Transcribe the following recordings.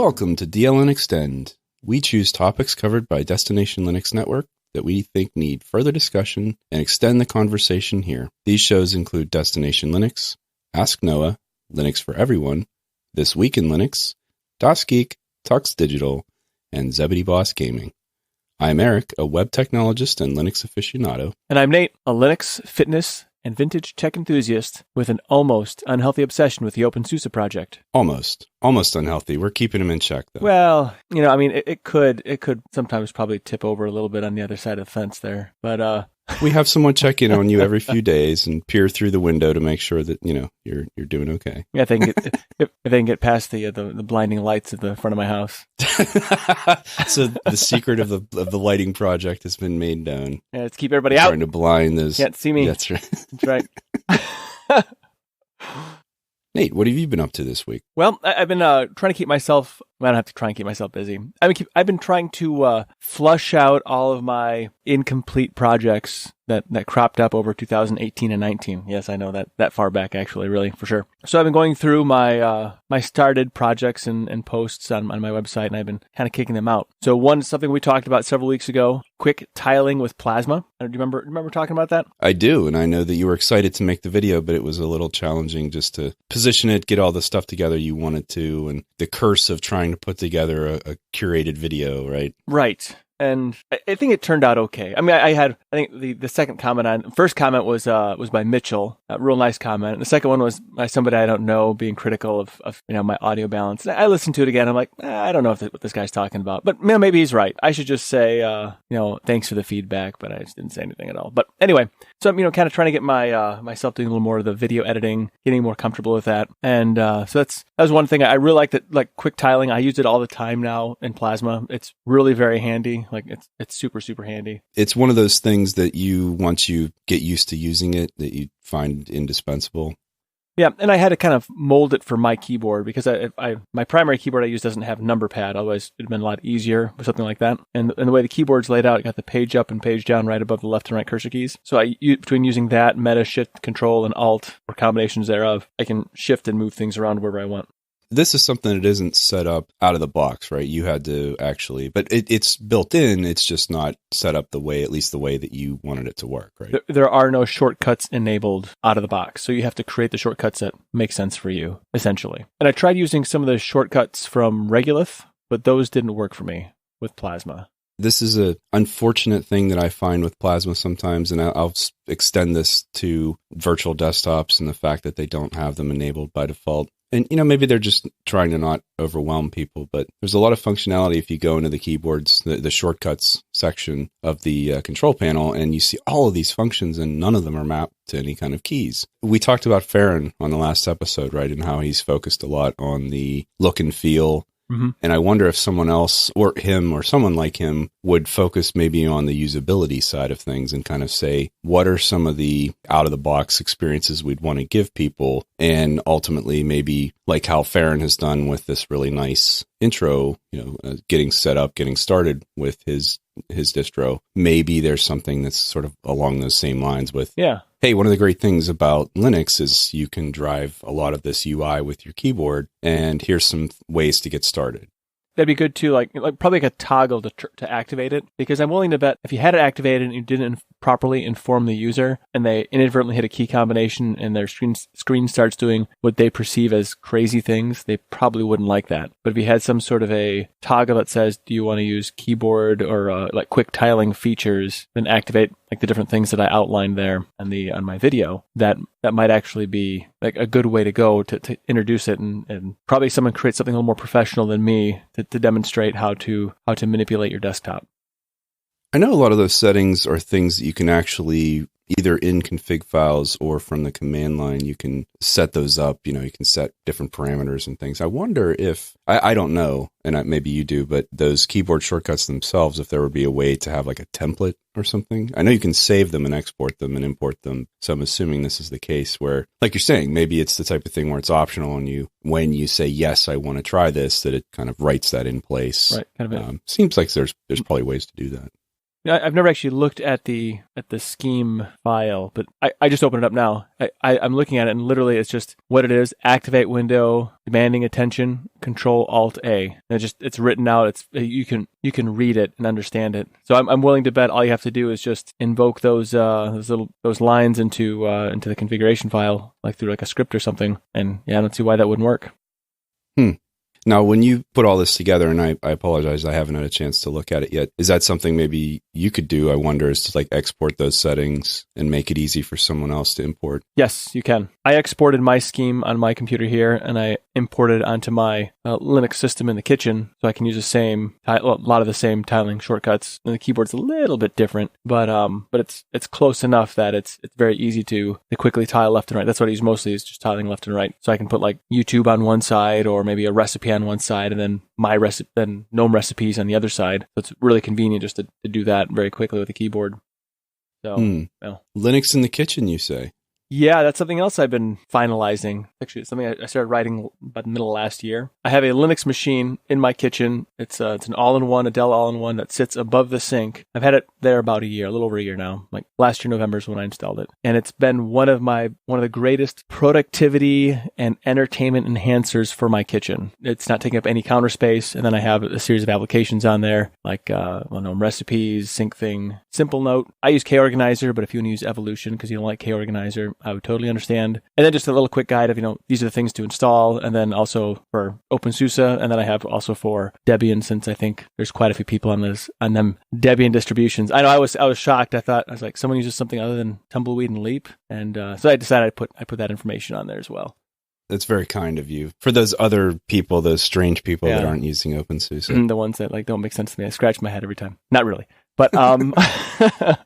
Welcome to DLN Xtend. We choose topics covered by Destination Linux Network that we think need further discussion and extend the conversation here. These shows include Destination Linux, Ask Noah, Linux for Everyone, This Week in Linux, DasGeek, Tux Digital, and Zebedee Boss Gaming. I'm Eric, a web technologist and Linux aficionado. And I'm Nate, a Linux, fitness, and vintage tech enthusiast with an almost unhealthy obsession with the OpenSUSE project. Almost unhealthy. We're keeping him in check, though. Well, it could sometimes probably tip over a little bit on the other side of the fence there. But we have someone check in on you every few days and peer through the window to make sure that you're doing okay. Yeah, I think if they can get past the blinding lights at the front of my house. So the secret of the lighting project has been made known. Yeah, let's keep everybody out. Trying to blind those. Can't see me. That's right. That's right. Nate, what have you been up to this week? Well, I've been trying to keep myself. I don't have to try and keep myself busy. I've been trying to flush out all of my incomplete projects that cropped up over 2018 and 19. Yes, I know that far back, actually, really, for sure. So I've been going through my my started projects and posts on my website, and I've been kind of kicking them out. So one is something we talked about several weeks ago, quick tiling with Plasma. Do you remember talking about that? I do, and I know that you were excited to make the video, but it was a little challenging just to position it, get all the stuff together you wanted to, and the curse of trying to put together a curated video, right? Right. And I think it turned out okay. I mean, I think the second comment first comment was by Mitchell, a real nice comment. And the second one was by somebody I don't know being critical of my audio balance. And I listened to it again. I'm like, I don't know what this guy's talking about, but maybe he's right. I should just say, thanks for the feedback, but I just didn't say anything at all. But anyway, so I'm, kind of trying to get myself doing a little more of the video editing, getting more comfortable with that. And so that was one thing I really like, that like quick tiling. I use it all the time now in Plasma. It's really very handy. Like it's super, super handy. It's one of those things that once you get used to using it, that you find indispensable. Yeah, and I had to kind of mold it for my keyboard because my primary keyboard I use doesn't have number pad. Otherwise, it'd been a lot easier with something like that. And the way the keyboard's laid out, it got the page up and page down right above the left and right cursor keys. So between using that, Meta, Shift, Control, and Alt, or combinations thereof, I can shift and move things around wherever I want. This is something that isn't set up out of the box, right? You had to actually, but it's built in. It's just not set up at least the way that you wanted it to work, right? There are no shortcuts enabled out of the box. So you have to create the shortcuts that make sense for you, essentially. And I tried using some of the shortcuts from Regolith, but those didn't work for me with Plasma. This is an unfortunate thing that I find with Plasma sometimes, and I'll extend this to virtual desktops and the fact that they don't have them enabled by default. And, maybe they're just trying to not overwhelm people, but there's a lot of functionality if you go into the keyboards, the shortcuts section of the control panel, and you see all of these functions, and none of them are mapped to any kind of keys. We talked about Farron on the last episode, right, and how he's focused a lot on the look and feel. Mm-hmm. And I wonder if someone else, or him, or someone like him, would focus maybe on the usability side of things and kind of say, what are some of the out-of-the-box experiences we'd want to give people? And ultimately, maybe like how Farron has done with this really nice intro, getting set up, getting started with his distro. Maybe there's something that's sort of along those same lines with, hey, one of the great things about Linux is you can drive a lot of this UI with your keyboard, and here's some ways to get started. That'd be good too, like probably like a toggle to activate it, because I'm willing to bet if you had it activated and you didn't properly inform the user and they inadvertently hit a key combination and their screen starts doing what they perceive as crazy things, they probably wouldn't like that. But if you had some sort of a toggle that says, do you want to use keyboard or like quick tiling features, then activate like the different things that I outlined there on my video, that might actually be like a good way to go to introduce it, and probably someone creates something a little more professional than me to demonstrate how to manipulate your desktop. I know a lot of those settings are things that you can actually either in config files or from the command line, you can set those up. You can set different parameters and things. I wonder if, I don't know, and maybe you do, but those keyboard shortcuts themselves, if there would be a way to have like a template or something. I know you can save them and export them and import them. So I'm assuming this is the case where, like you're saying, maybe it's the type of thing where it's optional and when you say, yes, I want to try this, that it kind of writes that in place. Right. Kind of seems like there's probably ways to do that. I've never actually looked at the scheme file, but I just opened it up now. I'm looking at it, and literally it's just what it is: activate window, demanding attention, Control Alt A. And it's written out. You can read it and understand it. So I'm willing to bet all you have to do is just invoke those lines into the configuration file, like through like a script or something. And yeah, I don't see why that wouldn't work. Now, when you put all this together, and I apologize, I haven't had a chance to look at it yet. Is that something maybe you could do, I wonder, is to like export those settings and make it easy for someone else to import? Yes, you can. I exported my scheme on my computer here, and I imported onto my Linux system in the kitchen, so I can use a lot of the same tiling shortcuts. And the keyboard's a little bit different, but it's close enough that it's very easy to quickly tile left and right. That's what I use mostly, is just tiling left and right. So I can put like YouTube on one side, or maybe a recipe on one side, and then then GNOME recipes on the other side. So it's really convenient just to do that very quickly with a keyboard. So, well. Linux in the kitchen, you say? Yeah, that's something else I've been finalizing. Actually, it's something I started writing about the middle of last year. I have a Linux machine in my kitchen. It's an all-in-one, a Dell all-in-one that sits above the sink. I've had it there about a little over a year now. Like last year, November is when I installed it. And it's been one of the greatest productivity and entertainment enhancers for my kitchen. It's not taking up any counter space. And then I have a series of applications on there, like GNOME recipes, sync thing, simple note. I use K-Organizer, but if you want to use Evolution because you don't like K-Organizer, I would totally understand. And then just a little quick guide of, these are the things to install. And then also for OpenSUSE. And then I have also for Debian, since I think there's quite a few people on them Debian distributions. I know I was shocked. I was like, someone uses something other than Tumbleweed and Leap. And so I decided I put that information on there as well. That's very kind of you. For those other people, those strange people that aren't using OpenSUSE. The ones that don't make sense to me. I scratch my head every time. Not really. But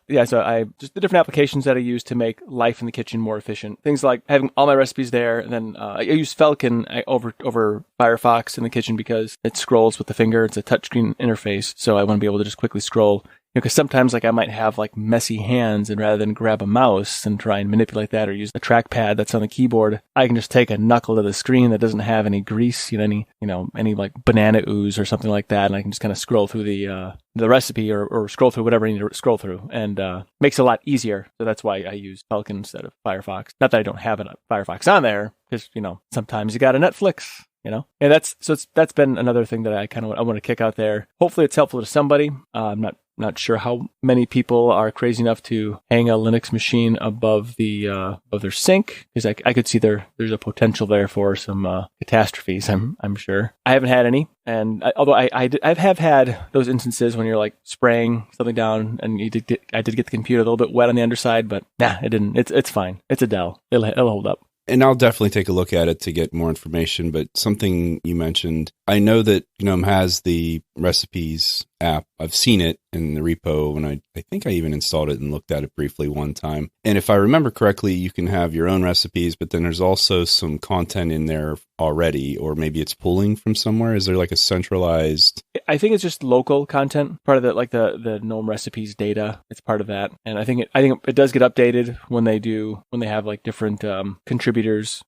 yeah, so just the different applications that I use to make life in the kitchen more efficient. Things like having all my recipes there, and then I use Falcon over Firefox in the kitchen because it scrolls with the finger. It's a touchscreen interface, so I want to be able to just quickly scroll. Because sometimes I might have messy hands, and rather than grab a mouse and try and manipulate that or use the trackpad that's on the keyboard, I can just take a knuckle to the screen that doesn't have any grease, any banana ooze or something like that, and I can just kind of scroll through the recipe or scroll through whatever I need to scroll through, and makes it a lot easier. So that's why I use Falcon instead of Firefox. Not that I don't have a Firefox on there, because sometimes you got a Netflix. And that's been another thing that I want to kick out there. Hopefully it's helpful to somebody. I'm not sure how many people are crazy enough to hang a Linux machine above their sink, because I could see there's a potential there for some catastrophes. I'm sure. I haven't had any, and although I have had those instances when you're spraying something down, and I did get the computer a little bit wet on the underside, but nah, it didn't. It's fine. It's a Dell. It'll hold up. And I'll definitely take a look at it to get more information, but something you mentioned, I know that GNOME has the recipes app. I've seen it in the repo, and I think I even installed it and looked at it briefly one time. And if I remember correctly, you can have your own recipes, but then there's also some content in there already, or maybe it's pulling from somewhere. Is there a centralized? I think it's just local content, part of the GNOME recipes data. It's part of that, and I think it does get updated when they have different contributors,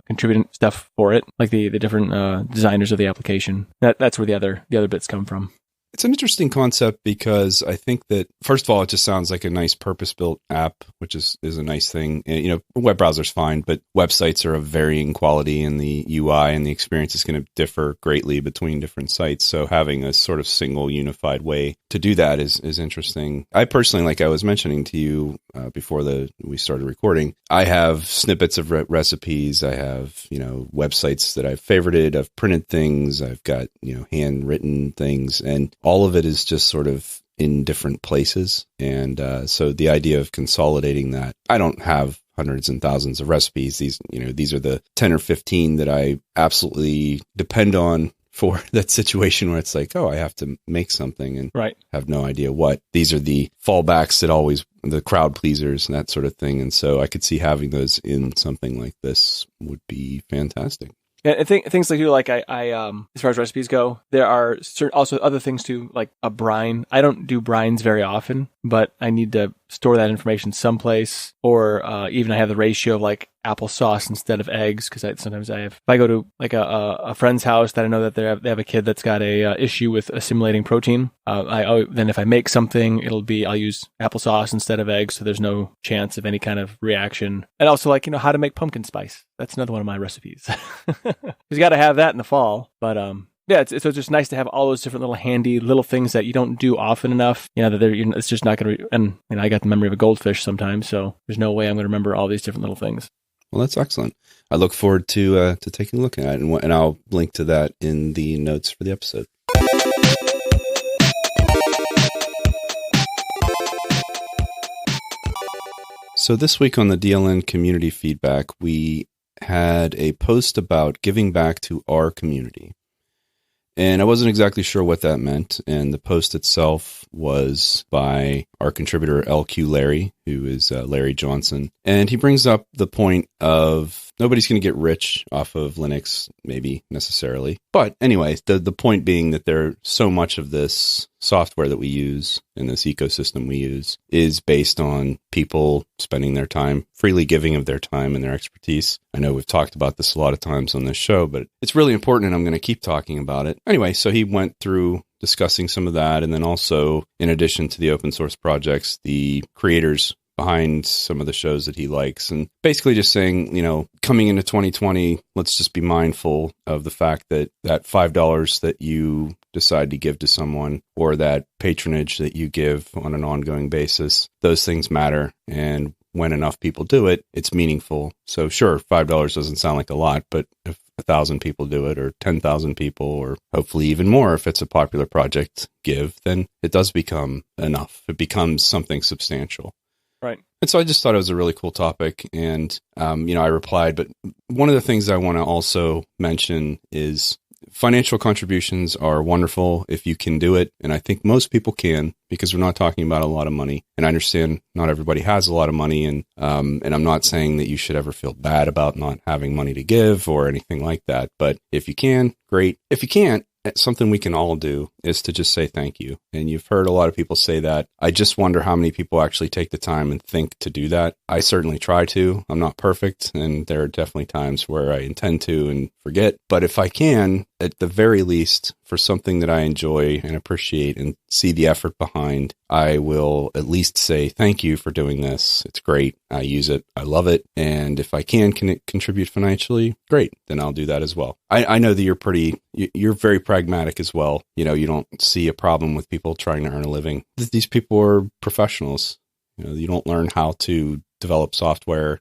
contributing stuff for it, like the different designers of the application. That's where the other bits come from. It's an interesting concept because I think that, first of all, it just sounds like a nice purpose-built app, which is a nice thing. And, web browser's fine, but websites are of varying quality, and the UI and the experience is going to differ greatly between different sites. So having a sort of single unified way to do that is interesting. I personally, like I was mentioning to you before we started recording, I have snippets of recipes. I have, websites that I've favorited. I've printed things. I've got, handwritten things, and all of it is just sort of in different places. And so the idea of consolidating that, I don't have hundreds and thousands of recipes. These are the 10 or 15 that I absolutely depend on for that situation where it's like, oh, I have to make something and have no idea what. These are the fallbacks that always, the crowd pleasers and that sort of thing. And so I could see having those in something like this would be fantastic. I think things like I as far as recipes go, there are also other things too, like a brine. I don't do brines very often, but I need to store that information someplace, or even I have the ratio of like applesauce instead of eggs, because sometimes if I go to like a friend's house that I know that they have a kid that's got a issue with assimilating protein, then if I make something, I'll use applesauce instead of eggs, so there's no chance of any kind of reaction. And also like, how to make pumpkin spice. That's another one of my recipes. You got to have that in the fall, but yeah, it's just nice to have all those different little handy little things that you don't do often enough. It's just not going to. And I got the memory of a goldfish sometimes, so there's no way I'm going to remember all these different little things. Well, that's excellent. I look forward to taking a look at it, and I'll link to that in the notes for the episode. So this week on the DLN community feedback, we had a post about giving back to our community. And I wasn't exactly sure what that meant. And the post itself was by our contributor, LQ Larry, who is Larry Johnson. And he brings up the point of nobody's going to get rich off of Linux, maybe necessarily. But anyway, the point being that there's so much of this software that we use in this ecosystem we use is based on people spending their time, freely giving of their time and their expertise. I know we've talked about this a lot of times on this show, but it's really important and I'm going to keep talking about it. Anyway, so he went through discussing some of that. And then also, in addition to the open source projects, the creators behind some of the shows that he likes, and basically just saying, coming into 2020, let's just be mindful of the fact that that $5 that you decide to give to someone, or that patronage that you give on an ongoing basis, those things matter. And when enough people do it, it's meaningful. So sure, $5 doesn't sound like a lot, but if 1,000 people do it, or 10,000 people, or hopefully even more if it's a popular project give, then it does become enough. It becomes something substantial. Right. And so I just thought it was a really cool topic. And, I replied. But one of the things I want to also mention is financial contributions are wonderful if you can do it. And I think most people can, because we're not talking about a lot of money. And I understand not everybody has a lot of money. And I'm not saying that you should ever feel bad about not having money to give or anything like that. But if you can, great. If you can't, something we can all do is to just say thank you. And you've heard a lot of people say that. I just wonder how many people actually take the time and think to do that. I certainly try to. I'm not perfect, and there are definitely times where I intend to and forget. But if I can, at the very least, for something that I enjoy and appreciate and see the effort behind, I will at least say thank you for doing this. It's great. I use it. I love it. And if I can contribute financially, great. Then I'll do that as well. I know that you're very pragmatic as well. You don't see a problem with people trying to earn a living. These people are professionals. You don't learn how to develop software.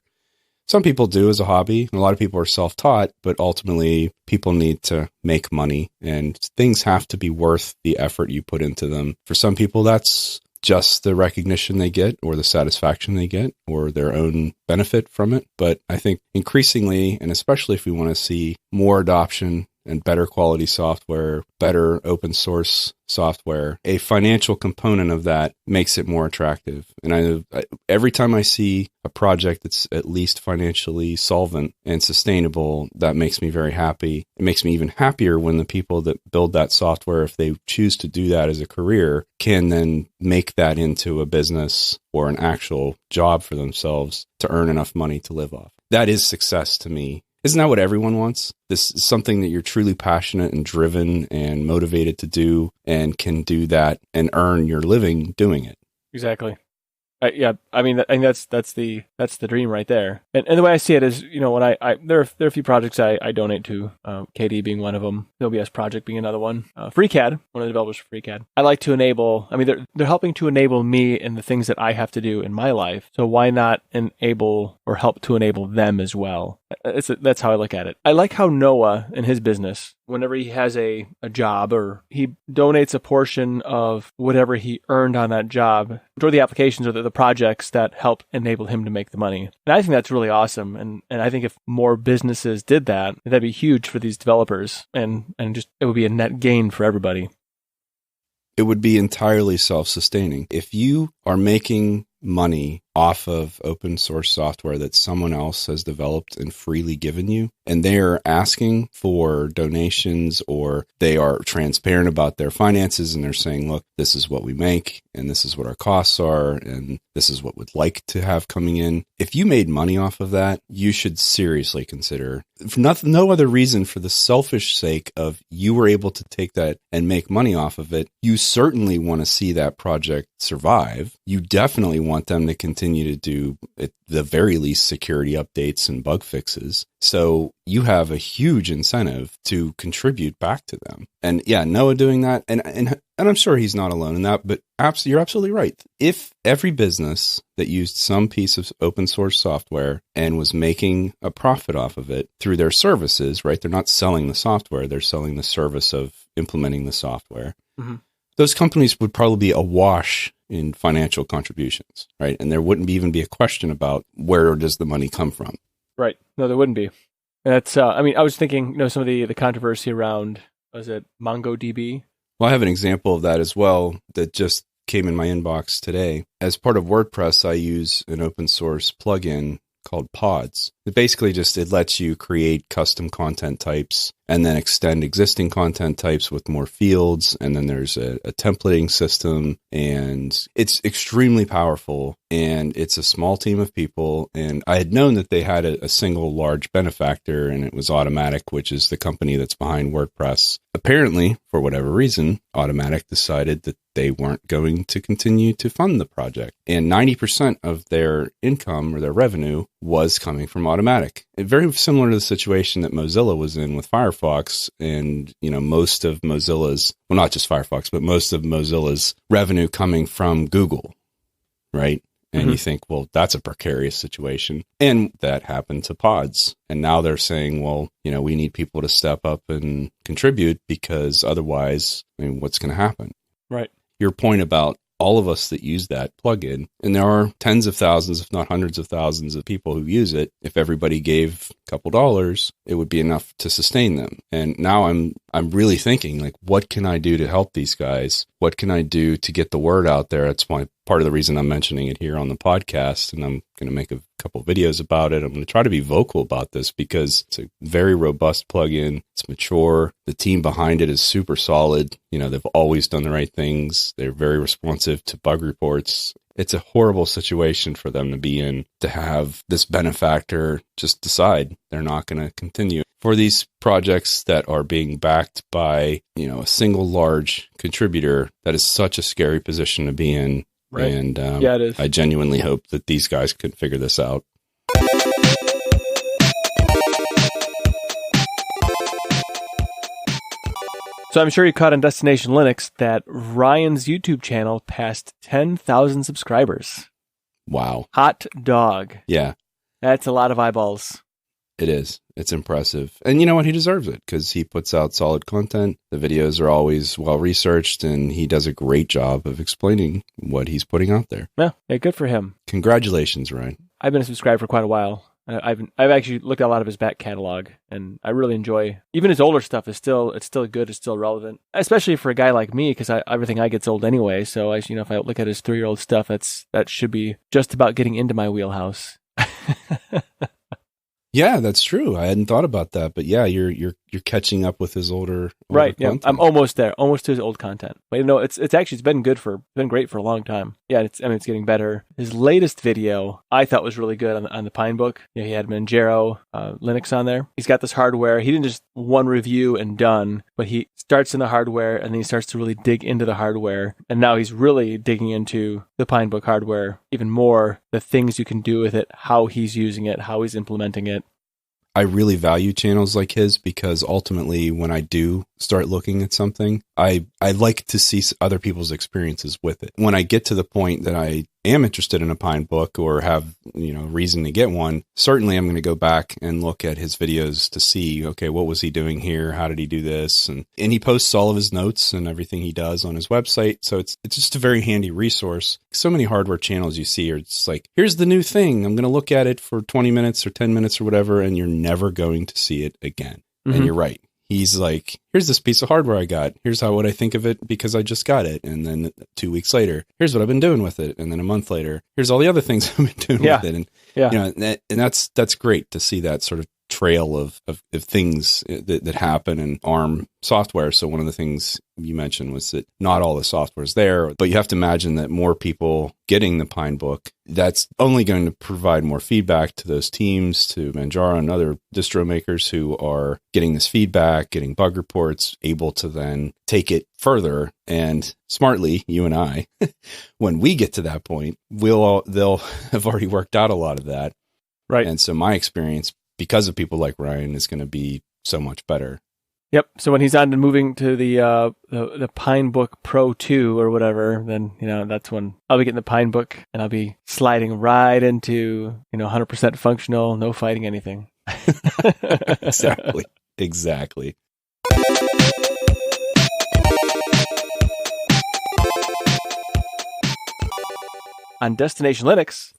Some people do as a hobby. A lot of people are self-taught, but ultimately people need to make money and things have to be worth the effort you put into them. For some people, that's just the recognition they get or the satisfaction they get or their own benefit from it. But I think increasingly, and especially if we want to see more adoption and better quality software, better open source software, a financial component of that makes it more attractive. And every time I see a project that's at least financially solvent and sustainable, that makes me very happy. It makes me even happier when the people that build that software, if they choose to do that as a career, can then make that into a business or an actual job for themselves to earn enough money to live off. That is success to me. Isn't that what everyone wants? This is something that you're truly passionate and driven and motivated to do and can do that and earn your living doing it. Exactly. Yeah, I mean, that's the dream right there. And the way I see it is, when there are a few projects I donate to, KDE being one of them, the OBS project being another one, FreeCAD, one of the developers for FreeCAD. I like to enable. I mean, they're helping to enable me in the things that I have to do in my life. So why not enable or help to enable them as well? That's how I look at it. I like how Noah in his business, whenever he has a job or he donates a portion of whatever he earned on that job toward the applications or the projects that help enable him to make the money. And I think that's really awesome. And I think if more businesses did that, that'd be huge for these developers and just it would be a net gain for everybody. It would be entirely self-sustaining. If you are making money off of open source software that someone else has developed and freely given you, and they're asking for donations, or they are transparent about their finances and they're saying, look, this is what we make and this is what our costs are and this is what we'd like to have coming in. If you made money off of that, you should seriously consider, for no other reason, for the selfish sake of you were able to take that and make money off of it. You certainly want to see that project survive. You definitely want them to continue to do, at the very least, security updates and bug fixes. So you have a huge incentive to contribute back to them. And yeah, Noah doing that, and I'm sure he's not alone in that, but you're absolutely right. If every business that used some piece of open source software and was making a profit off of it through their services, right? They're not selling the software, they're selling the service of implementing the software. Mm-hmm. Those companies would probably be awash in financial contributions, right? And there wouldn't even be a question about where does the money come from. Right. No, there wouldn't be. That's, I was thinking, some of the controversy around, was it MongoDB? Well, I have an example of that as well that just came in my inbox today. As part of WordPress, I use an open source plugin called Pods. It lets you create custom content types and then extend existing content types with more fields. And then there's a templating system, and it's extremely powerful, and it's a small team of people. And I had known that they had a single large benefactor, and it was Automatic, which is the company that's behind WordPress. Apparently, for whatever reason, Automatic decided that they weren't going to continue to fund the project. And 90% of their income or their revenue was coming from Automatic. Very similar to the situation that Mozilla was in with Firefox, and most of Mozilla's, well, not just Firefox, but most of Mozilla's revenue coming from Google, right? And you think, well, that's a precarious situation. And that happened to Pods. And now they're saying, well, we need people to step up and contribute, because otherwise, what's going to happen? Right. Your point about all of us that use that plugin, and there are tens of thousands, if not hundreds of thousands of people who use it. If everybody gave a couple dollars, it would be enough to sustain them. And now I'm really thinking, like, what can I do to help these guys? What can I do to get the word out there? That's part of the reason I'm mentioning it here on the podcast, and I'm going to make a couple videos about it. I'm going to try to be vocal about this because it's a very robust plugin. It's mature. The team behind it is super solid. They've always done the right things. They're very responsive to bug reports. It's a horrible situation for them to be in, to have this benefactor just decide they're not going to continue. For these projects that are being backed by, a single large contributor, that is such a scary position to be in. Right. And it is. I genuinely hope that these guys can figure this out. So I'm sure you caught on Destination Linux that Ryan's YouTube channel passed 10,000 subscribers. Wow. Hot dog. Yeah. That's a lot of eyeballs. It is. It's impressive. And you know what? He deserves it, because he puts out solid content. The videos are always well-researched, and he does a great job of explaining what he's putting out there. Yeah, good for him. Congratulations, Ryan. I've been a subscriber for quite a while. I've actually looked at a lot of his back catalog, and I really enjoy, even his older stuff is still good, it's still relevant, especially for a guy like me, because everything I get's old anyway. So if I look at his 3-year-old stuff, that should be just about getting into my wheelhouse. Yeah, that's true. I hadn't thought about that, but yeah, you're catching up with his older right. content. Yeah, I'm almost there, almost to his old content. But it's been great for a long time. Yeah, it's getting better. His latest video I thought was really good on the Pinebook. He had Manjaro Linux on there. He's got this hardware. He didn't just one review and done, but he starts in the hardware and then he starts to really dig into the hardware. And now he's really digging into the Pinebook hardware even more, the things you can do with it, how he's using it, how he's implementing it. I really value channels like his, because ultimately when I do start looking at something, I like to see other people's experiences with it. When I get to the point that I am interested in a Pinebook or have, reason to get one, certainly I'm going to go back and look at his videos to see, okay, what was he doing here? How did he do this? And he posts all of his notes and everything he does on his website. So it's just a very handy resource. So many hardware channels you see are just like, here's the new thing. I'm going to look at it for 20 minutes or 10 minutes or whatever, and you're never going to see it again. Mm-hmm. And you're right. he's like, here's this piece of hardware I got. Here's what I think of it because I just got it. And then 2 weeks later, here's what I've been doing with it. And then a month later, here's all the other things I've been doing with it. And, and that's great to see that sort of trail of things that happen in ARM software. So one of the things you mentioned was that not all the software is there, but you have to imagine that more people getting the Pinebook, that's only going to provide more feedback to those teams, to Manjaro and other distro makers who are getting this feedback, getting bug reports, able to then take it further. And smartly, you and I, when we get to that point, they'll have already worked out a lot of that. Right. And so my experience, because of people like Ryan, is going to be so much better. Yep. So when he's on to moving to the Pinebook Pro 2 or whatever, then, that's when I'll be getting the Pinebook and I'll be sliding right into, 100% functional, no fighting anything. Exactly. On Destination Linux,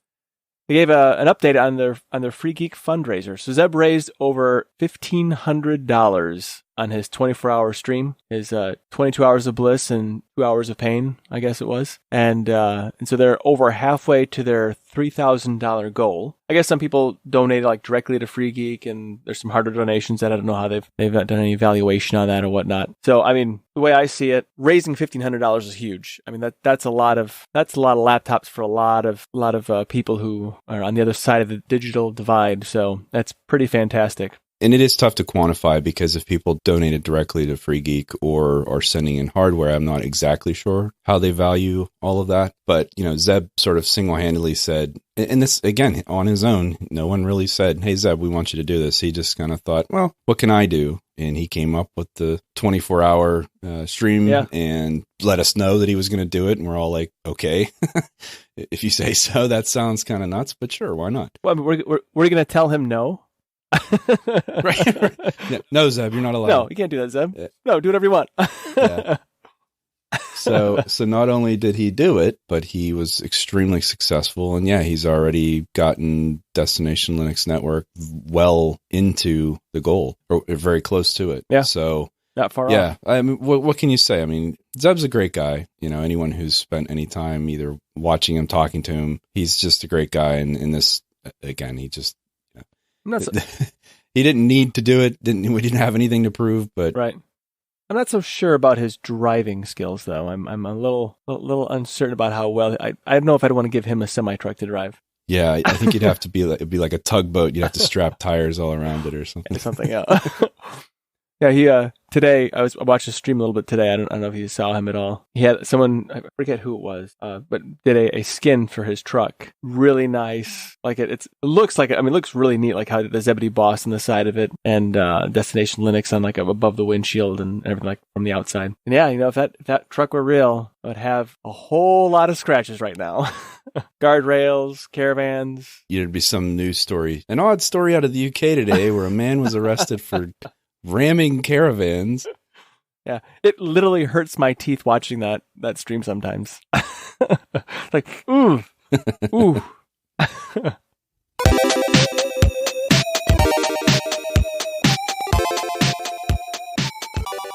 they gave an update on their FreeGeek fundraiser. So Zeb raised over $1,500 on his 24-hour stream, his 22 hours of bliss and 2 hours of pain, I guess it was. And so they're over halfway to their $3,000 goal. I guess some people donated like directly to FreeGeek, and there's some harder donations that I don't know how they've not done any evaluation on that or whatnot. So I mean, the way I see it, raising $1,500 is huge. I mean that's a lot of laptops for a lot of people who are on the other side of the digital divide. So that's pretty fantastic. And it is tough to quantify because if people donated directly to FreeGeek or are sending in hardware, I'm not exactly sure how they value all of that. But, Zeb sort of single-handedly said, and this, again, on his own, no one really said, hey, Zeb, we want you to do this. He just kind of thought, well, what can I do? And he came up with the 24-hour stream and let us know that he was going to do it. And we're all like, okay, if you say so, that sounds kind of nuts, but sure, why not? Well, we're going to tell him no? right. No, Zeb, you're not allowed. No, you can't do that, Zeb. Yeah. No, do whatever you want. Yeah. So not only did he do it, but he was extremely successful. And he's already gotten Destination Linux Network well into the goal, or very close to it. Yeah. So not far off. Yeah. I mean, what can you say? I mean, Zeb's a great guy. Anyone who's spent any time either watching him, talking to him, he's just a great guy. And in this, again, he just, he didn't need to do it. We didn't have anything to prove, but right. I'm not so sure about his driving skills, though. I'm a little uncertain about how well. I don't know if I'd want to give him a semi truck to drive. Yeah, I think it'd be like a tugboat. You'd have to strap tires all around it or something. Yeah, he today I watched his stream a little bit today. I don't know if you saw him at all. He had someone, I forget who it was, but did a skin for his truck. Really nice. Like it looks like, it looks really neat. Like how the Zebedee boss on the side of it and Destination Linux on like above the windshield and everything like from the outside. And yeah, if that truck were real, it would have a whole lot of scratches right now. Guardrails, caravans. It'd be some news story. An odd story out of the UK today where a man was arrested for ramming caravans. Yeah, it literally hurts my teeth watching that stream sometimes. Like, ooh, ooh.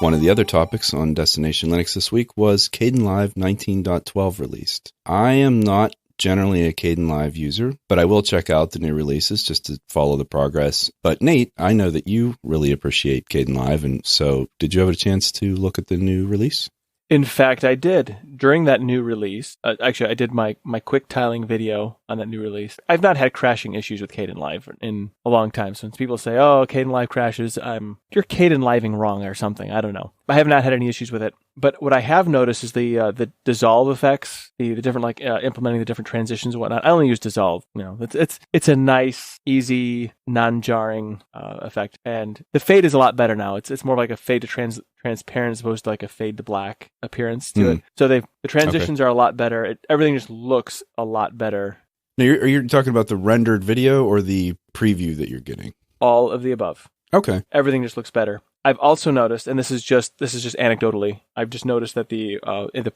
One of the other topics on Destination Linux this week was Kdenlive 19.12 released. I am not generally a Kdenlive user, but I will check out the new releases just to follow the progress. But Nate, I know that you really appreciate Kdenlive, and so did you have a chance to look at the new release? In fact, I did. During that new release, actually, I did my quick tiling video on that new release. I've not had crashing issues with Kdenlive in a long time. So when people say, oh, Kdenlive crashes, you're Kdenliving wrong or something. I don't know. I have not had any issues with it. But what I have noticed is the dissolve effects, the different implementing the different transitions and whatnot. I only use dissolve. It's a nice, easy, non-jarring effect, and the fade is a lot better now. It's more like a fade to transparent as opposed to like a fade to black appearance to it. So the transitions are a lot better. Everything just looks a lot better. Now, are you talking about the rendered video or the preview that you're getting? All of the above. Okay. Everything just looks better. I've also noticed, and this is just anecdotally, I've just noticed that the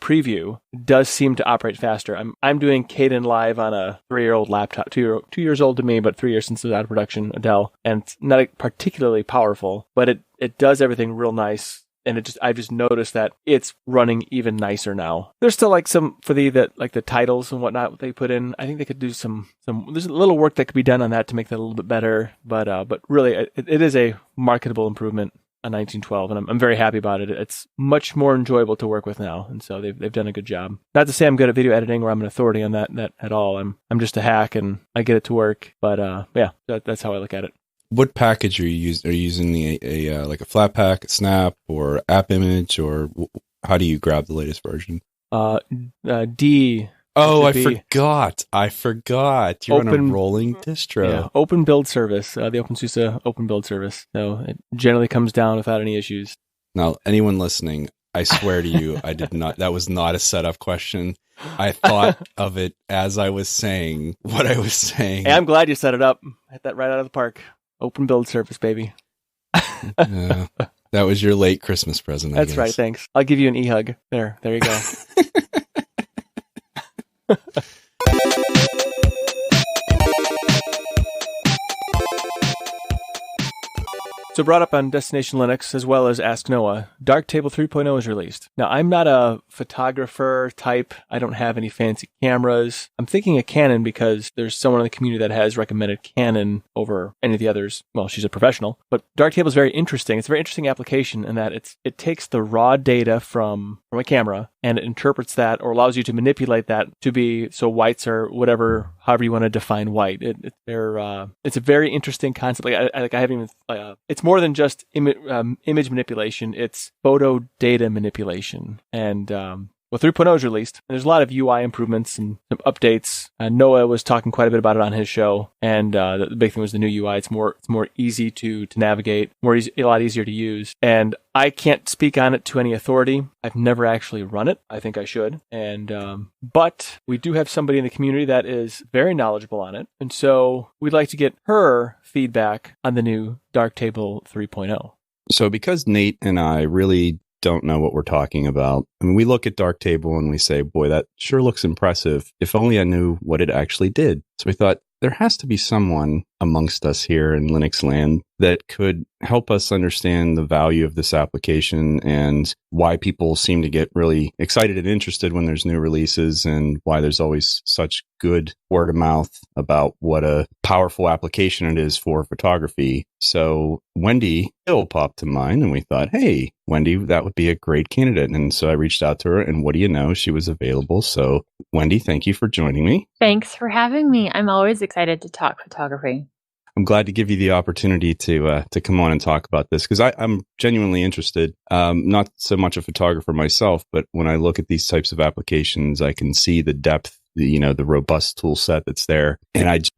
preview does seem to operate faster. I'm doing Kdenlive on a 3-year-old laptop, 2 years old to me, but 3 years since it was out of production, a Dell, and it's not particularly powerful, but it does everything real nice. And I've just noticed that it's running even nicer now. There's still like some for the titles and whatnot they put in. I think they could do some. There's a little work that could be done on that to make that a little bit better. But really, it is a marketable improvement on 1912, and I'm very happy about it. It's much more enjoyable to work with now, and so they've done a good job. Not to say I'm good at video editing or I'm an authority on that at all. I'm just a hack and I get it to work. But yeah, that's how I look at it. What package are you using? Are you using like a Flatpak, a Snap, or App Image, or how do you grab the latest version? D. Oh, I forgot. You're on a rolling distro. Yeah, open build service. The OpenSUSE open build service. So it generally comes down without any issues. Now, anyone listening, I swear to you, I did not. That was not a setup question. I thought of it as I was saying what I was saying. Hey, I'm glad you set it up. Hit that right out of the park. Open build service, baby. That was your late Christmas present, I That's guess. right, thanks. I'll give you an e-hug. There you go. So brought up on Destination Linux, as well as Ask Noah, Darktable 3.0 is released. Now, I'm not a photographer type. I don't have any fancy cameras. I'm thinking of Canon because there's someone in the community that has recommended Canon over any of the others. Well, she's a professional. But Darktable is very interesting. It's a very interesting application in that it takes the raw data from a camera and it interprets that or allows you to manipulate that to be so whites are whatever, however you want to define white. It's a very interesting concept. I haven't even. It's more than just image manipulation. It's photo data manipulation. And well, 3.0 is released. And there's a lot of UI improvements and some updates. Noah was talking quite a bit about it on his show. And the big thing was the new UI. It's more easy to navigate, a lot easier to use. And I can't speak on it to any authority. I've never actually run it. I think I should. And but we do have somebody in the community that is very knowledgeable on it. And so we'd like to get her feedback on the new Darktable 3.0. So because Nate and I really don't know what we're talking about, I mean, we look at Darktable and we say, boy, that sure looks impressive. If only I knew what it actually did. So we thought there has to be someone amongst us here in Linux land that could help us understand the value of this application and why people seem to get really excited and interested when there's new releases and why there's always such good word of mouth about what a powerful application it is for photography. So Wendy Hill popped to mind and we thought, hey, Wendy, that would be a great candidate. And so I reached out to her and what do you know? She was available. So Wendy, thank you for joining me. Thanks for having me. I'm always excited to talk photography. I'm glad to give you the opportunity to come on and talk about this because I'm genuinely interested. Not so much a photographer myself, but when I look at these types of applications, I can see the depth, the robust tool set that's there, and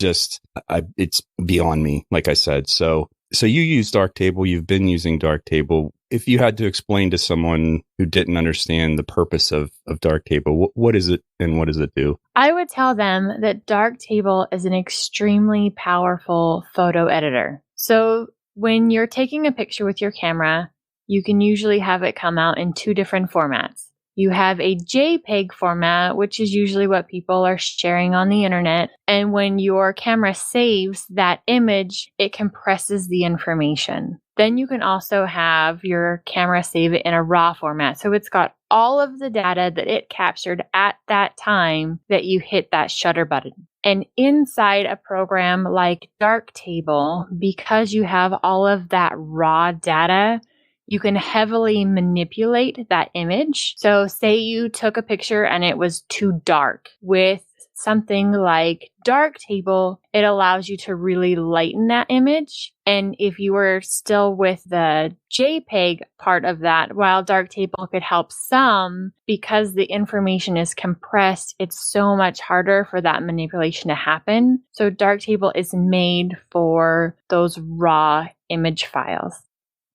it's beyond me, like I said. So you use Darktable. You've been using Darktable. If you had to explain to someone who didn't understand the purpose of Darktable, what is it and what does it do? I would tell them that Darktable is an extremely powerful photo editor. So when you're taking a picture with your camera, you can usually have it come out in two different formats. You have a JPEG format, which is usually what people are sharing on the internet. And when your camera saves that image, it compresses the information. Then you can also have your camera save it in a RAW format. So it's got all of the data that it captured at that time that you hit that shutter button. And inside a program like Darktable, because you have all of that raw data, you can heavily manipulate that image. So say you took a picture and it was too dark. With something like Darktable, it allows you to really lighten that image. And if you were still with the JPEG part of that, while Darktable could help some, because the information is compressed, it's so much harder for that manipulation to happen. So Darktable is made for those raw image files.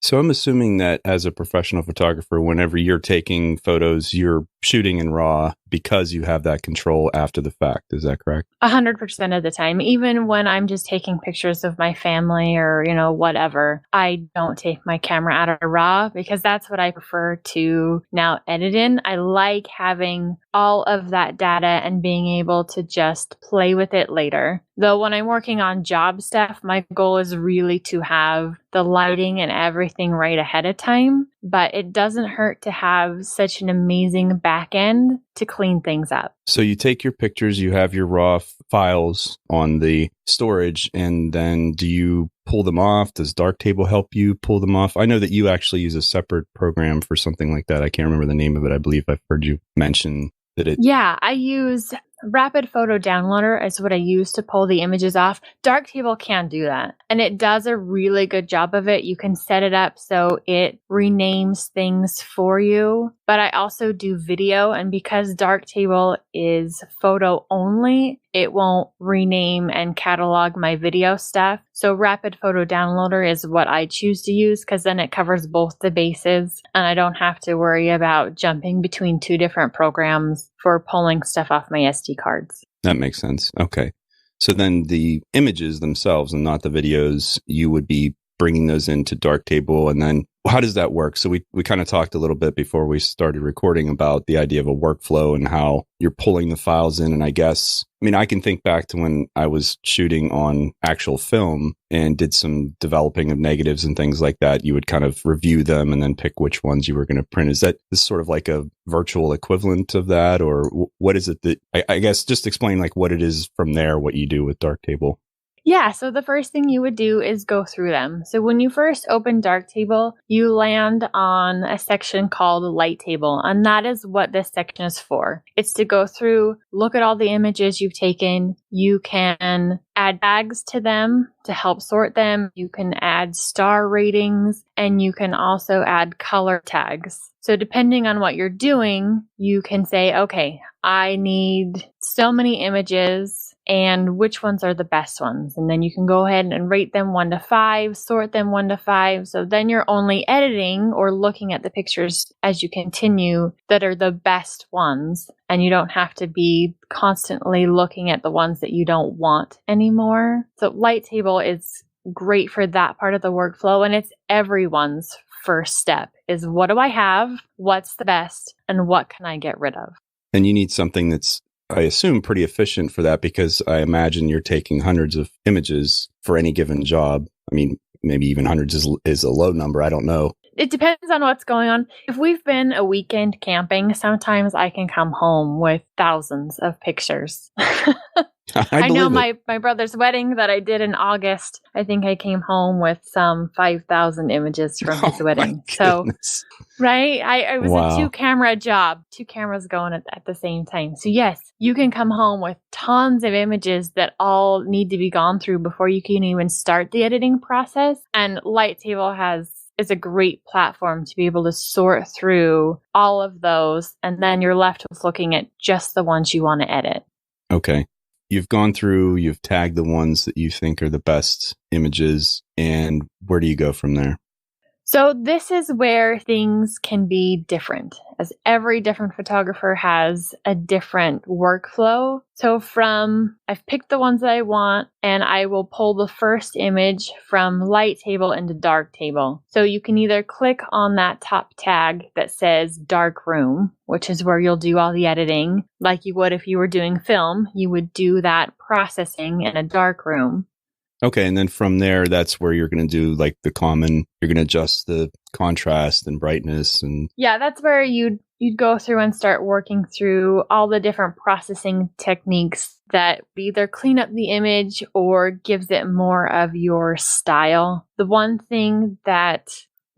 So I'm assuming that as a professional photographer, whenever you're taking photos, you're shooting in RAW because you have that control after the fact. Is that correct? 100% of the time, even when I'm just taking pictures of my family or, whatever, I don't take my camera out of RAW because that's what I prefer to now edit in. I like having all of that data and being able to just play with it later. Though when I'm working on job stuff, my goal is really to have the lighting and everything right ahead of time, but it doesn't hurt to have such an amazing back end to clean things up. So you take your pictures, you have your RAW files on the storage, and then do you pull them off? Does Darktable help you pull them off? I know that you actually use a separate program for something like that. I can't remember the name of it. I believe I've heard you mention that it... Yeah, I use Rapid Photo Downloader is what I use to pull the images off. Darktable can do that, and it does a really good job of it. You can set it up so it renames things for you, but I also do video, and because Darktable is photo only, it won't rename and catalog my video stuff. So Rapid Photo Downloader is what I choose to use because then it covers both the bases and I don't have to worry about jumping between two different programs for pulling stuff off my SD cards. That makes sense. Okay. So then the images themselves and not the videos, you would be bringing those into Darktable. And then how does that work? So we kind of talked a little bit before we started recording about the idea of a workflow and how you're pulling the files in. And I can think back to when I was shooting on actual film and did some developing of negatives and things like that. You would kind of review them and then pick which ones you were going to print. Is this sort of like a virtual equivalent of that? Or what is it that, I guess just explain like what it is from there, what you do with Darktable. Yeah, so the first thing you would do is go through them. So when you first open Darktable, you land on a section called Light Table, and that is what this section is for. It's to go through, look at all the images you've taken. You can add tags to them to help sort them. You can add star ratings, and you can also add color tags. So depending on what you're doing, you can say, okay, I need so many images and which ones are the best ones. And then you can go ahead and rate them 1 to 5, sort them 1 to 5. So then you're only editing or looking at the pictures as you continue that are the best ones. And you don't have to be constantly looking at the ones that you don't want anymore. So Light Table is great for that part of the workflow. And it's everyone's first step is what do I have? What's the best? And what can I get rid of? And you need something that's, I assume, pretty efficient for that because I imagine you're taking hundreds of images for any given job. I mean, maybe even hundreds is a low number. I don't know. It depends on what's going on. If we've been a weekend camping, sometimes I can come home with thousands of pictures. I know my brother's wedding that I did in August. I think I came home with some 5,000 images from his wedding. So, right? I was a 2-camera job, 2 cameras going at the same time. So yes, you can come home with tons of images that all need to be gone through before you can even start the editing process. And Light Table is a great platform to be able to sort through all of those. And then you're left with looking at just the ones you want to edit. Okay. You've gone through, you've tagged the ones that you think are the best images, and where do you go from there? So this is where things can be different, as every different photographer has a different workflow. So I've picked the ones that I want, and I will pull the first image from Light Table into Darktable. So you can either click on that top tag that says Dark Room, which is where you'll do all the editing, like you would if you were doing film. You would do that processing in a dark room. Okay, and then from there, that's where you're going to do like the common, you're going to adjust the contrast and brightness and... Yeah, that's where you'd go through and start working through all the different processing techniques that either clean up the image or gives it more of your style. The one thing that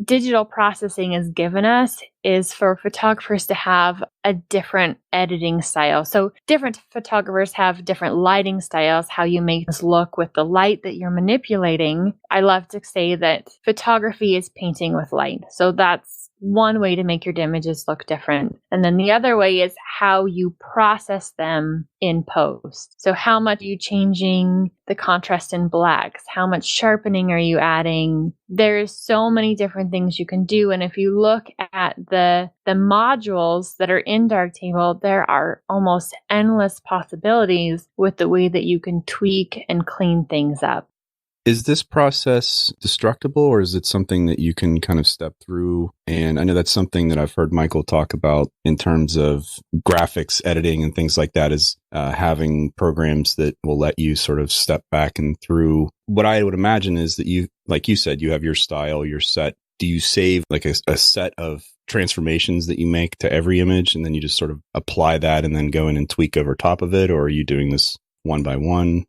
digital processing has given us is for photographers to have a different editing style. So different photographers have different lighting styles, how you make this look with the light that you're manipulating. I love to say that photography is painting with light. So that's one way to make your images look different. And then the other way is how you process them in post. So how much are you changing the contrast in blacks? How much sharpening are you adding? There's so many different things you can do. And if you look at the modules that are in Darktable, there are almost endless possibilities with the way that you can tweak and clean things up. Is this process destructible, or is it something that you can kind of step through? And I know that's something that I've heard Michael talk about in terms of graphics editing and things like that, is having programs that will let you sort of step back and through. What I would imagine is that you, like you said, you have your style, your set. Do you save like a set of transformations that you make to every image, and then you just sort of apply that and then go in and tweak over top of it? Or are you doing this one by one?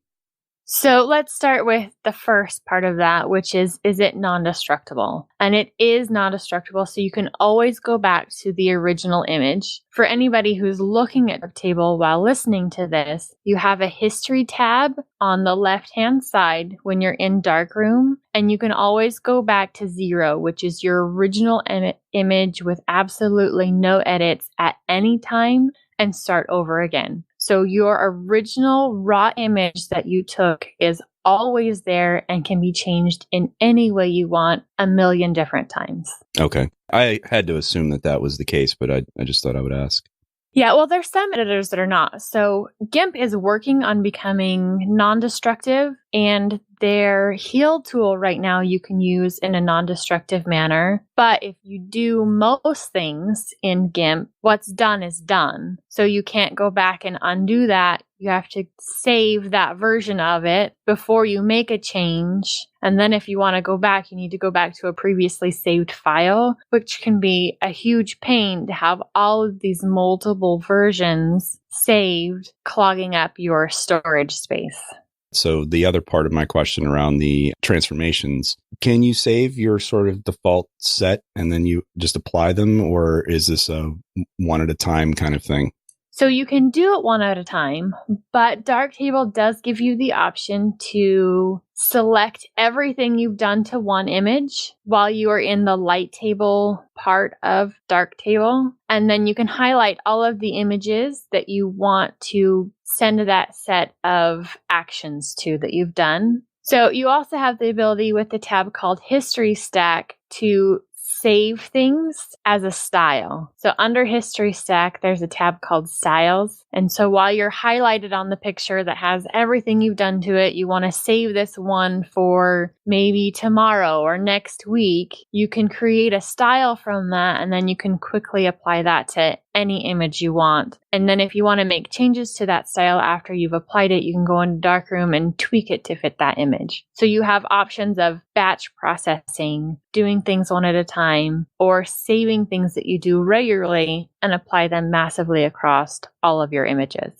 So let's start with the first part of that, which is it non-destructible? And it is non-destructible, so you can always go back to the original image. For anybody who's looking at Darktable while listening to this, you have a history tab on the left-hand side when you're in Darkroom, and you can always go back to 0, which is your original image with absolutely no edits at any time, and start over again. So your original raw image that you took is always there and can be changed in any way you want, a million different times. Okay. I had to assume that was the case, but I just thought I would ask. Yeah, well, there's some editors that are not. So GIMP is working on becoming non-destructive, and their heal tool right now you can use in a non-destructive manner. But if you do most things in GIMP, what's done is done. So you can't go back and undo that. You have to save that version of it before you make a change. And then if you want to go back, you need to go back to a previously saved file, which can be a huge pain to have all of these multiple versions saved, clogging up your storage space. So the other part of my question around the transformations, can you save your sort of default set and then you just apply them, or is this a one at a time kind of thing? So you can do it one at a time, but Darktable does give you the option to select everything you've done to one image while you are in the light table part of Darktable. And then you can highlight all of the images that you want to send that set of actions to that you've done. So you also have the ability with the tab called History Stack to save things as a style. So under History Stack, there's a tab called Styles. And so while you're highlighted on the picture that has everything you've done to it, you want to save this one for maybe tomorrow or next week, you can create a style from that, and then you can quickly apply that to any image you want. And then if you want to make changes to that style after you've applied it, you can go into Darkroom and tweak it to fit that image. So you have options of batch processing, doing things one at a time, or saving things that you do regularly and apply them massively across all of your images.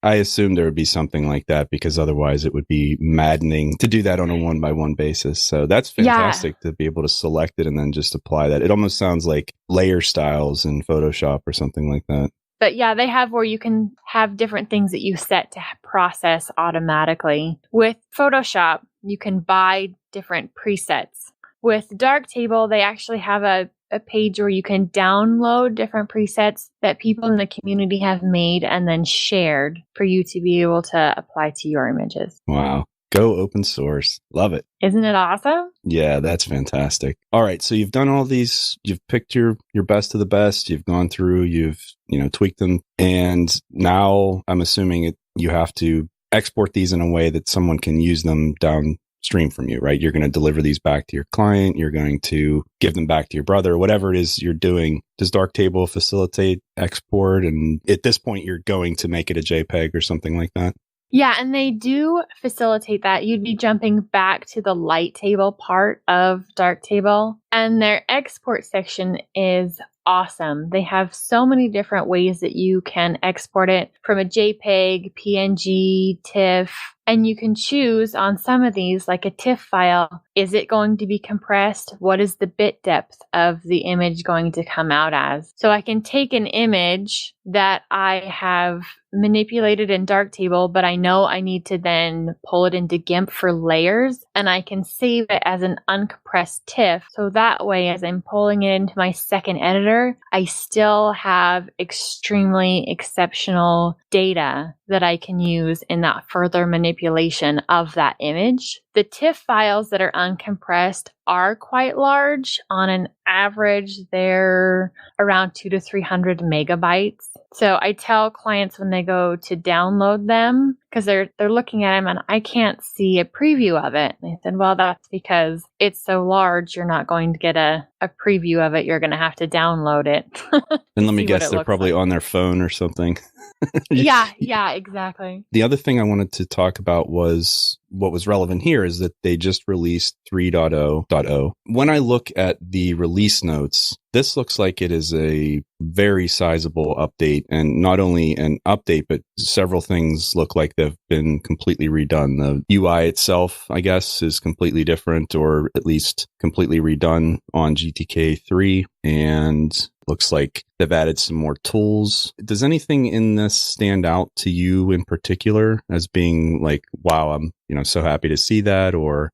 I assumed there would be something like that, because otherwise it would be maddening to do that on a one-by-one basis. So that's fantastic to be able to select it and then just apply that. It almost sounds like layer styles in Photoshop or something like that. But yeah, they have where you can have different things that you set to process automatically. With Photoshop, you can buy different presets. With Darktable, they actually have a page where you can download different presets that people in the community have made and then shared for you to be able to apply to your images. Wow. Go open source. Love it. Isn't it awesome? Yeah, that's fantastic. All right. So you've done all these, you've picked your best of the best. You've gone through, you've, tweaked them. And now I'm assuming you have to export these in a way that someone can use them downstream from you, right? You're going to deliver these back to your client. You're going to give them back to your brother, whatever it is you're doing. Does Darktable facilitate export? And at this point, you're going to make it a JPEG or something like that? Yeah, and they do facilitate that. You'd be jumping back to the light table part of Darktable, and their export section is awesome. They have so many different ways that you can export it, from a JPEG, PNG, TIFF, And you can choose on some of these, like a TIFF file, is it going to be compressed? What is the bit depth of the image going to come out as? So I can take an image that I have manipulated in Darktable, but I know I need to then pull it into GIMP for layers, and I can save it as an uncompressed TIFF. So that way, as I'm pulling it into my second editor, I still have extremely exceptional data that I can use in that further manipulation of that image. The TIFF files that are uncompressed are quite large. On an average, they're around 200 to 300 megabytes. So I tell clients when they go to download them, because they're looking at them and I can't see a preview of it. And they said, well, that's because it's so large, you're not going to get a preview of it. You're going to have to download it. And let me guess, they're probably on their phone or something. Yeah, exactly. The other thing I wanted to talk about was what was relevant here is that they just released 3.0.0. When I look at the release notes, this looks like it is a very sizable update, and not only an update, but several things look like they've been completely redone. The UI itself, I guess, is completely different, or at least completely redone on GTK 3, and looks like they've added some more tools. Does anything in this stand out to you in particular as being like, wow, I'm so happy to see that? Or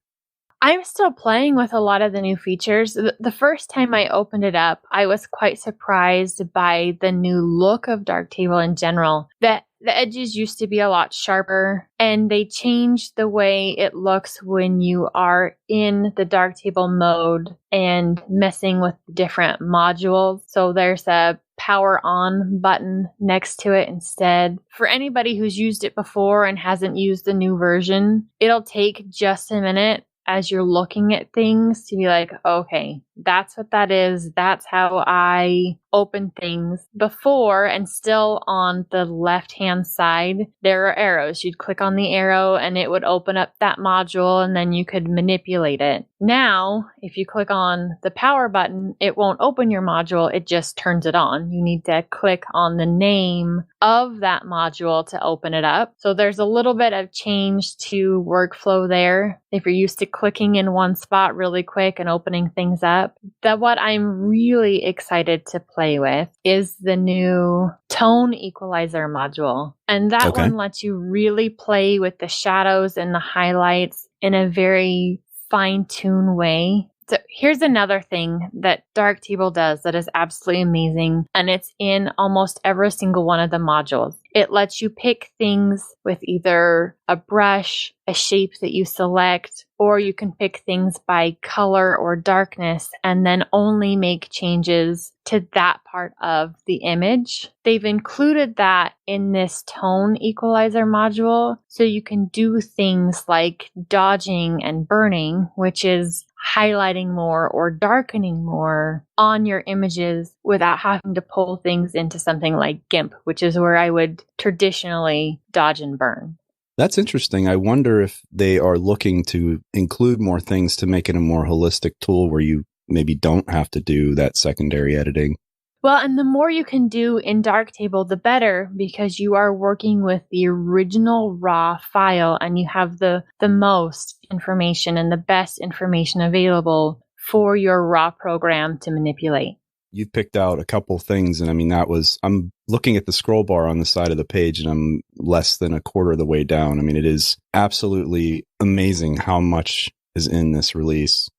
I'm still playing with a lot of the new features. The first time I opened it up, I was quite surprised by the new look of Darktable in general. That the edges used to be a lot sharper, and they changed the way it looks when you are in the Darktable mode and messing with different modules. So there's a power on button next to it instead. For anybody who's used it before and hasn't used the new version, it'll take just a minute as you're looking at things to be like, okay, that's what that is. That's how I open things. Before, and still on the left-hand side, there are arrows. You'd click on the arrow and it would open up that module, and then you could manipulate it. Now, if you click on the power button, it won't open your module. It just turns it on. You need to click on the name of that module to open it up. So there's a little bit of change to workflow there. If you're used to clicking in one spot really quick and opening things up, what I'm really excited to play with is the new tone equalizer module. And that one lets you really play with the shadows and the highlights in a very fine-tuned way. So here's another thing that Darktable does that is absolutely amazing, and it's in almost every single one of the modules. It lets you pick things with either a brush, a shape that you select, or you can pick things by color or darkness and then only make changes to that part of the image. They've included that in this tone equalizer module, so you can do things like dodging and burning, which is highlighting more or darkening more on your images without having to pull things into something like GIMP, which is where I would traditionally dodge and burn. That's interesting. I wonder if they are looking to include more things to make it a more holistic tool where you maybe don't have to do that secondary editing. Well, and the more you can do in Darktable, the better, because you are working with the original raw file and you have the most information and the best information available for your raw program to manipulate. You've picked out a couple things, and I mean, I'm looking at the scroll bar on the side of the page and I'm less than a quarter of the way down. I mean, it is absolutely amazing how much is in this release.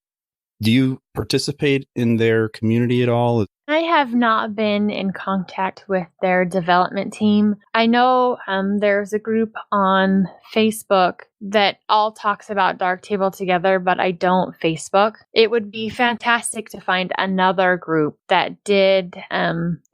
Do you participate in their community at all? I have not been in contact with their development team. I know there's a group on Facebook that all talks about Darktable together, but I don't Facebook. It would be fantastic to find another group that did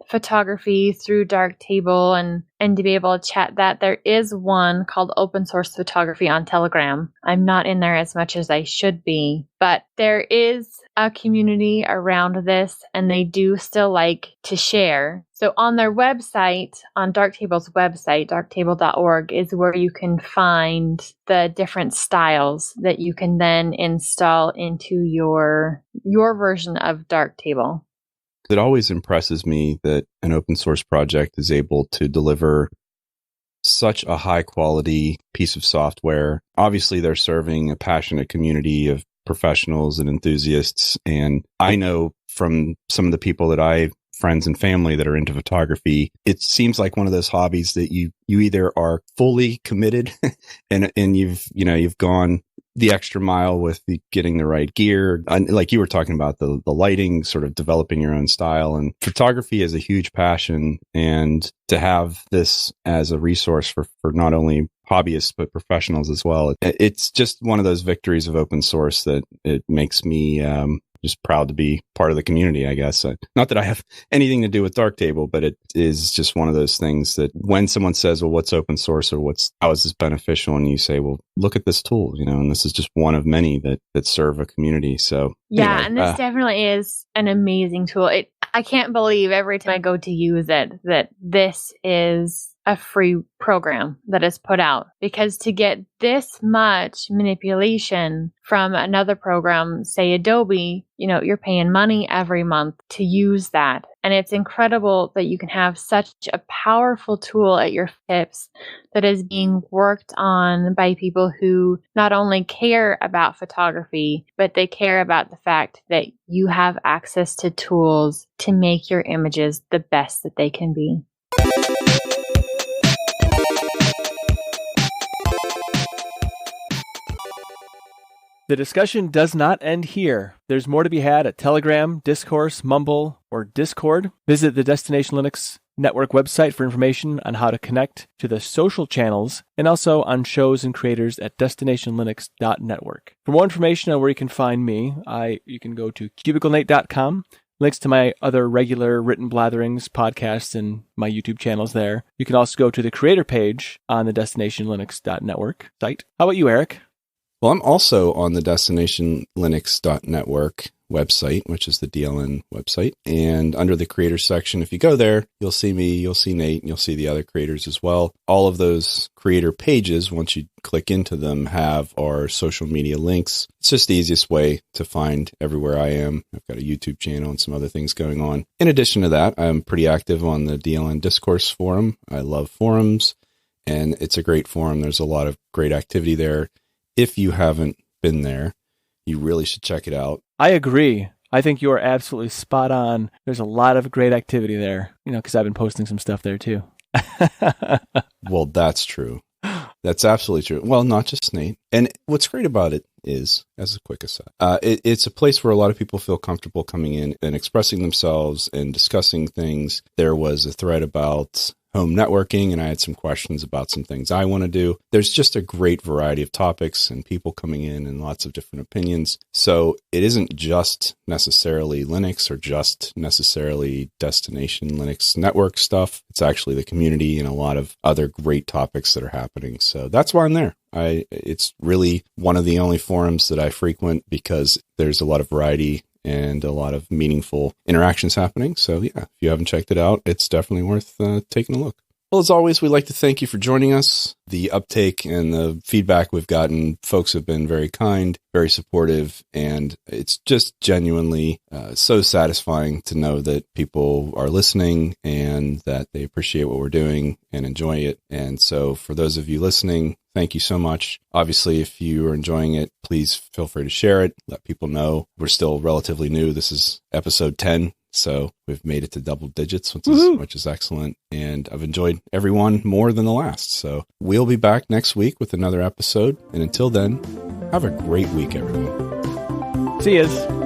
photography through Darktable and to be able to chat that. There is one called Open Source Photography on Telegram. I'm not in there as much as I should be, but there is a community around this, and they do still like to share. So on their website, on Darktable's website, darktable.org, is where you can find the different styles that you can then install into your version of Darktable. It always impresses me that an open source project is able to deliver such a high quality piece of software. Obviously, they're serving a passionate community of professionals and enthusiasts. And I know from some of the people that friends and family that are into photography, it seems like one of those hobbies that you either are fully committed and you've gone the extra mile with getting the right gear. And like you were talking about the lighting, sort of developing your own style, and photography is a huge passion. And to have this as a resource for not only hobbyists, but professionals as well. It's just one of those victories of open source that it makes me, just proud to be part of the community, I guess. Not that I have anything to do with Darktable, but it is just one of those things that when someone says, well, what's open source or how is this beneficial? And you say, well, look at this tool, and this is just one of many that serve a community. So yeah, anyway, and this definitely is an amazing tool. I can't believe every time I go to use it that this is a free program that is put out, because to get this much manipulation from another program, say Adobe, you're paying money every month to use that. And it's incredible that you can have such a powerful tool at your fingertips that is being worked on by people who not only care about photography, but they care about the fact that you have access to tools to make your images the best that they can be. The discussion does not end here. There's more to be had at Telegram, Discourse, Mumble, or Discord. Visit the Destination Linux Network website for information on how to connect to the social channels and also on shows and creators at destinationlinux.network. For more information on where you can find me, you can go to cubiclenate.com. Links to my other regular written blatherings, podcasts, and my YouTube channels there. You can also go to the creator page on the destinationlinux.network site. How about you, Eric? Well, I'm also on the destinationlinux.network website, which is the DLN website. And under the creators section, if you go there, you'll see me, you'll see Nate, and you'll see the other creators as well. All of those creator pages, once you click into them, have our social media links. It's just the easiest way to find everywhere I am. I've got a YouTube channel and some other things going on. In addition to that, I'm pretty active on the DLN Discourse forum. I love forums, and it's a great forum. There's a lot of great activity there. If you haven't been there, you really should check it out. I agree. I think you are absolutely spot on. There's a lot of great activity there, because I've been posting some stuff there too. Well, that's true. That's absolutely true. Well, not just Nate. And what's great about it is, as a quick aside, it's a place where a lot of people feel comfortable coming in and expressing themselves and discussing things. There was a thread about home networking, and I had some questions about some things I want to do. There's just a great variety of topics and people coming in and lots of different opinions. So it isn't just necessarily Linux or just necessarily Destination Linux Network stuff. It's actually the community and a lot of other great topics that are happening. So that's why I'm there. It's really one of the only forums that I frequent because there's a lot of variety and a lot of meaningful interactions happening. So yeah, if you haven't checked it out, it's definitely worth taking a look. Well, as always, we'd like to thank you for joining us. The uptake and the feedback we've gotten, folks have been very kind, very supportive, and it's just genuinely so satisfying to know that people are listening and that they appreciate what we're doing and enjoy it. And so for those of you listening, thank you so much. Obviously, if you are enjoying it, please feel free to share it. Let people know. We're still relatively new. This is episode 10. So we've made it to double digits, which is excellent. And I've enjoyed every one more than the last. So we'll be back next week with another episode. And until then, have a great week, everyone. See yous.